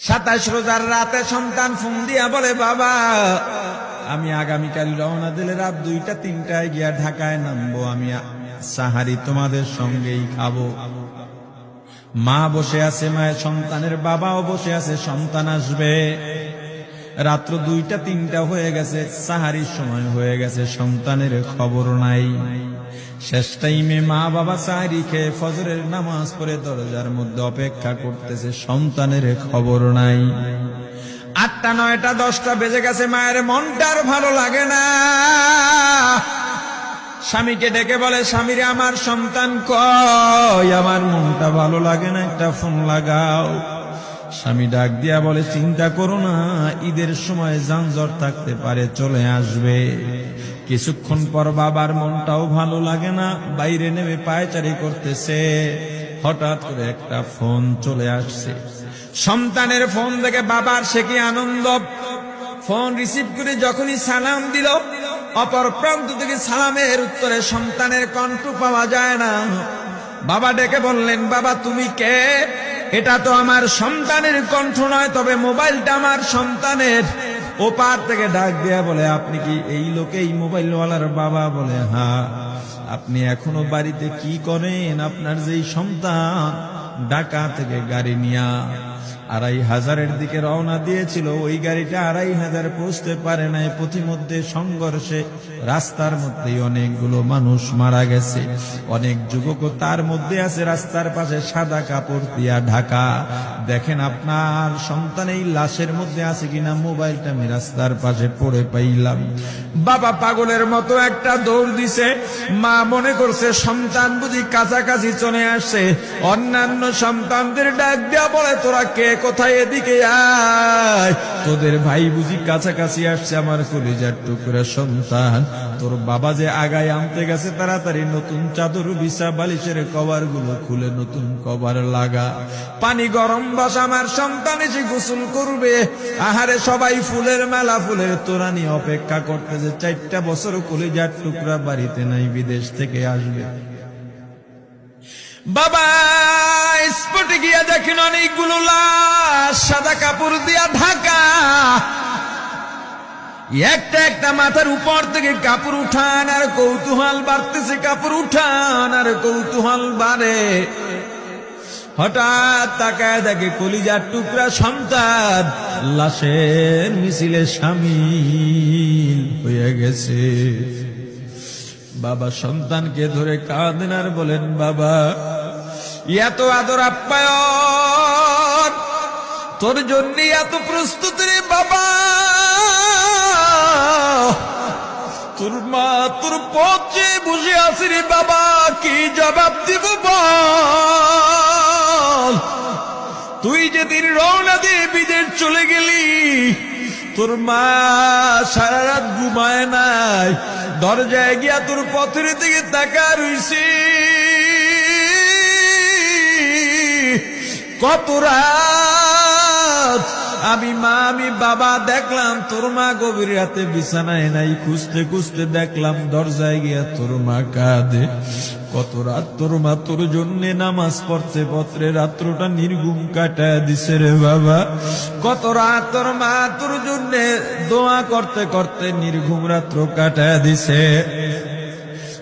27 রোজার রাতে সন্তান ফোন দিয়া বলে, বাবা আমি আগামীকাল রওনা দিলে রাত 2টা-3টায় গিয়া ঢাকায় নামবো, আমি সাহারি তোমাদের সঙ্গেই খাবো। মা বসে আছে, মায়ের সন্তানের বাবাও বসে আছে, সন্তান আসবে। রাত্র 2টা-3টা হয়ে গেছে, সাহারির সময় হয়ে গেছে, সন্তানের খবর নাই। শেষ টাইমে মা বাবা সাহারি খেয়ে ফজরের নামাজ পড়ে দরজার মধ্যে অপেক্ষা করতেছে, সন্তানের খবর নাই। 8টা, 9টা, 10টা বেজে গেছে, মায়ের মনটার ভালো লাগে না। স্বামীকে ডেকে বলে, স্বামীরে আমার সন্তান কই, আমার মনটা ভালো লাগে না, একটা ফোন লাগাও। স্বামী ডাক দিয়া বলে, চিন্তা করো না, ঈদের সময় যানজট থাকতে পারে, চলে আসবে। কিছুক্ষণ পর বাবার মনটাও ভালো লাগে না, বাইরে নেমে পায়চারি করতেছে। হঠাৎ করে একটা ফোন চলে আসছে। সন্তানের ফোন দেখে বাবার সে কি আনন্দ। ফোন রিসিভ করে যখনই সালাম দিল, অপর প্রান্ত থেকে সালামের উত্তরে সন্তানের কণ্ঠ পাওয়া যায় না। বাবা ডেকে বললেন, বাবা তুমি কে? এটা তো আমার সন্তানের কণ্ঠ নয়, তবে মোবাইলটা আমার সন্তানের। ওপার থেকে ডাক দেয়া বলে, আপনি কি এই লোকে, এই মোবাইলওয়ালার বাবা? বলে, হ্যাঁ। আপনি এখনো বাড়িতে কি করেন? আপনার যেই সন্তান ঢাকা থেকে গাড়ি নিয়া 2500-এর দিকে রওনা দিয়েছিল, ওই গাড়িটা 2500 পৌঁছতে পারে নাই। পথিমধ্যে সংঘর্ষে রাস্তার মধ্যেই অনেকগুলো মানুষ মারা গেছে, অনেক যুবকও তার মধ্যে আছে। রাস্তার পাশে সাদা কাপড় দিয়া ঢাকা। দেখেন আপনার সন্তান এই লাশের মধ্যে আছে কিনা। মোবাইলটা আমি রাস্তার পাশে পড়ে পাইলাম। বাবা পাগলের মতো একটা দৌড় দিছে। মা মনে করছে সন্তান বুঝি কাছাকাছি চলে আসছে। অন্যান্য সন্তানদের ডাক দেয়া বলে, তোরা কে, কোথায়, এদিকে আয়, তোদের ভাই বুঝি কাছাকাছি আসছে। আমার কলিজার টুকরা সন্তান, তোর বাবা যে আগায় আনতে গেছে, তাড়াতাড়ি নতুন চাদর বিছা, বালিশের কভার গুলো খুলে নতুন কভার লাগা, পানি গরম বস, আমার সন্তান এসে গোসল করবে। আহারে সবাই ফুলের মেলা, ফুলের তোড়া নিয়ে অপেক্ষা করতেছে। 4টা বছর কলিজার টুকরা বাড়িতে নাই, বিদেশ থেকে আসবে। বাবা স্পটে গিয়া দেখেন অনেকগুলো লাশ সাদা কাপড় দিয়া ঢাকা। একটা একটা মাথার উপর থেকে কাপড় উঠান আর কৌতূহল বাড়তেছে, কাপড় উঠান আর কৌতূহল বাড়ে। হঠাৎ তাকায় দেখে কলিজার টুকরা সন্তান লাশের মিছিলে শামিল হয়ে গেছে। বাবা সন্তানকে ধরে কাঁদেন আর বলেন, বাবা এত আদর আপ্যায়ন তোর জন্য, এত প্রস্তুতি রে বাবা। তোর মা তোর পথে বসে আছে রে বাবা, কি জবাব দিব বল? তুই যেদিন রওনা দিয়ে বিদেশ চলে গেলি, তোর মা সারা রাত ঘুমায় নাই, দরজায় গিয়া তোর পথের দিকে তাকা রইছি। কত রাত আমি মা, আমি বাবা দেখলাম তোর মা গভীর রাতে বিছানায় নাই। খুঁজতে খুঁজতে দেখলাম দরজায় গিয়া তোর মা কাঁদে। কত রাত তোর মা তোর জন্য নামাজ পড়তে পড়তে রাত্রটা নির্ঘুম কাটায় দিছে রে বাবা। কত রাত তোর মা তোর জন্য দোয়া করতে করতে নির্ঘুম রাত্র কাটায় দিছে।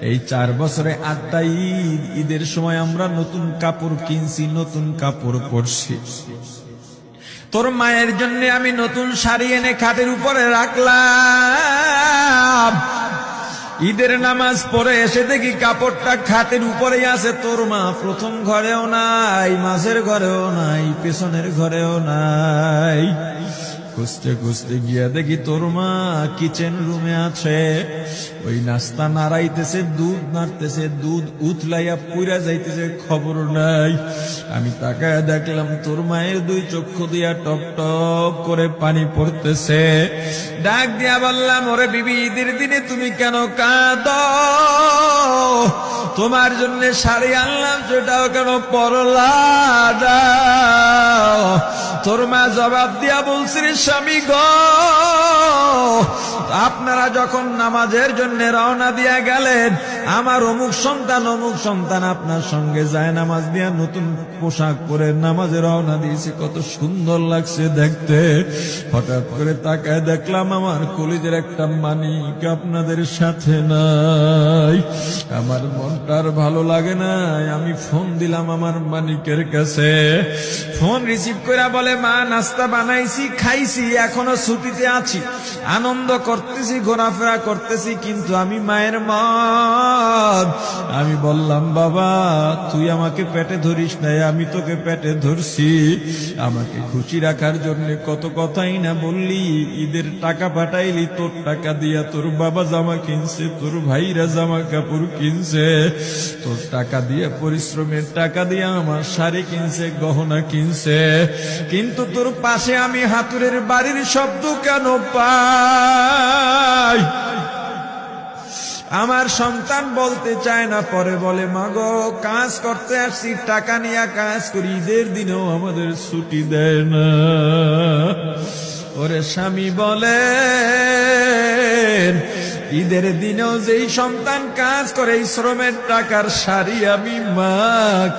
এই 4 বছরে 8টা ঈদ, ঈদের সময় আমরা নতুন কাপড় কিনছি, নতুন কাপড় পরছি। তোর মায়ের জন্য আমি নতুন শাড়ি এনে খাটের উপরে রাখলাম। ঈদের নামাজ পড়ে এসে দেখি কাপড়টা খাটের উপরেই আছে। তোর মা প্রথম ঘরেও নাই, মাঝের ঘরেও নাই, পেছনের ঘরেও নাই। খুঁজতে খুঁজতে গিয়া দেখি তোর মা কিচেন রুমে আছে। ওই নাস্তা নাড়াইতেছে, দুধ নাড়তেছে, দুধ উতলাইয়া পুইরা যাইতেছে, খবর নাই। আমি তাকায় দেখলাম তোর মায়ের 2 চক্ষু দিয়া টপ টপ করে পানি পড়তেছে। ডাক দিয়া বললাম, ওরে বিবি, ঈদের দিনে তুমি কেন কাঁদো? তোমার জন্য শাড়ি আনলাম, সেটাও কেন পরলা না? তোর মা জবাব দিয়া বলছি, রে স্বামী গো, আপনার আপনারা যখন নামাজের জন্য রওনা দিয়া গেলেন, আমার অমুক সন্তান আপনার সঙ্গে যায় নামাজ দিয়া নতুন পোশাক পরে নামাজে রওনা দিয়েছে, কত সুন্দর লাগছে দেখতে। হঠাৎ করে তাকায় দেখলাম আমার কলিজের একটা মানিক আপনাদের সাথে নাই। আমার মনটার ভালো লাগে নাই। আমি ফোন দিলাম আমার মানিকের কাছে। ফোন রিসিভ করে বলে, মা নাস্তা বানাইছি, খাইছি, এখনো ছুটিতে আছি, আনন্দ করতেছি, ঘোরাফেরা করতেছি, কিন্তু আমি মায়ের মন। আমি বললাম, বাবা তুই আমাকে পেটে ধরিস নাই, আমি তোকে পেটে ধরছি। আমাকে খুশি রাখার জন্য কত কথাই না বললি, ঈদের টাকা পাঠাইলি, তোর টাকা দিয়া তোর বাবা জামা কিনছে, তোর ভাইরা জামা কাপড় কিনছে, তোর টাকা দিয়ে পরিশ্রমের টাকা দিয়ে আমার শাড়ি কিনছে, গহনা কিনছে, কিন্তু তোর পাশে আমি হাতুড়ের বাড়ির শব্দ কেন পাই? আমার সন্তান বলতে চায় না, পরে বলে, মাগো কাজ করতে আসছি, টাকা নিয়ে কাজ করি, ঈদের দিনেও আমাদের ছুটি দেয় না। ওরে স্বামী বলেন, ঈদের দিনেও যেই সন্তান কাজ করে, এই শ্রমের টাকার শাড়ি আমি মা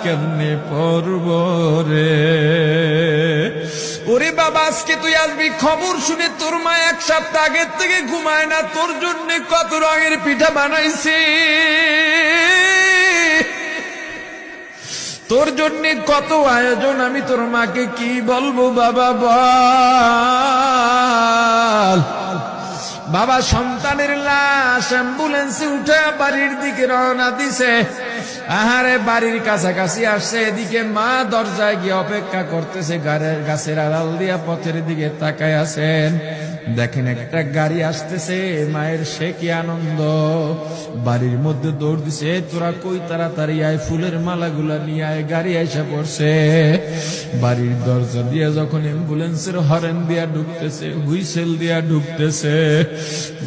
কেমনে পরব রে? ওরে বাবা, আজকে তুই আসবি, খবর শুনে তোর মা এক সপ্তাহ আগের থেকে ঘুমায় না, তোর জন্য কত রঙের পিঠা বানাইছি, তোর জন্য কত আয়োজন, আমি তোর মাকে কি বলবো বাবা বল। বাবা সন্তানের লাশ অ্যাম্বুলেন্সে উঠে বাড়ির দিকে রওনা দিছে। আহারে বাড়ির কাছাকাছি আসছে, এদিকে মা দরজায় গিয়ে অপেক্ষা করতেছে, গাছের আড়াল দিয়া পথের দিকে তাকায় আছেন। দেখেন একটা গাড়ি আসতেছে, মায়ের সে কি আনন্দ, বাড়ির মধ্যে দৌড় দিছে, তোরা কই তাড়াতাড়ি আয়, ফুলের মালাগুলা নিয়ে আয়, গাড়ি এসে পড়ছে। বাড়ির দরজা দিয়ে যখন অ্যাম্বুলেন্সের হরেন দিয়া ঢুকতেছে, হুইসেল দিয়া ঢুকতেছে,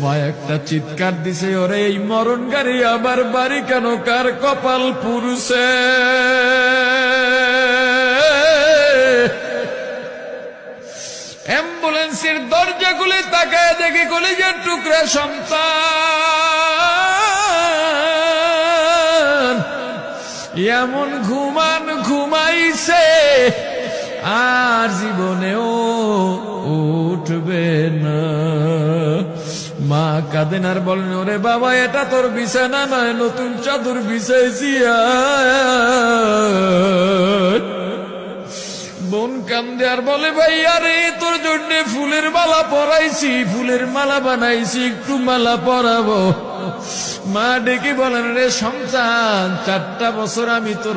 মা একটা চিৎকার দিছে, ওরে এই মরণ গাড়ি আবার বাড়ি কেন, কার কপাল পুরুষে? অ্যাম্বুলেন্সের দরজা খুলে তাকায় দেখে কলিজার টুকরা সন্তান এমন ঘুমাইছে, আর জীবনেও উঠবে না। মা কাঁদেন আর বলেন, ওরে বাবা এটা তোর বিছানা নয়, নতুন চাদর বিছাইছি। বোন কান্দে আর বলে, ভাই আরে তোর জন্য ফুলের মালা পরাইছি, ফুলের মালা বানাইছি, একটু মালা পরাবো। মা ডেকে বলেন, রে সন্তান 4টা বছর আমি তোর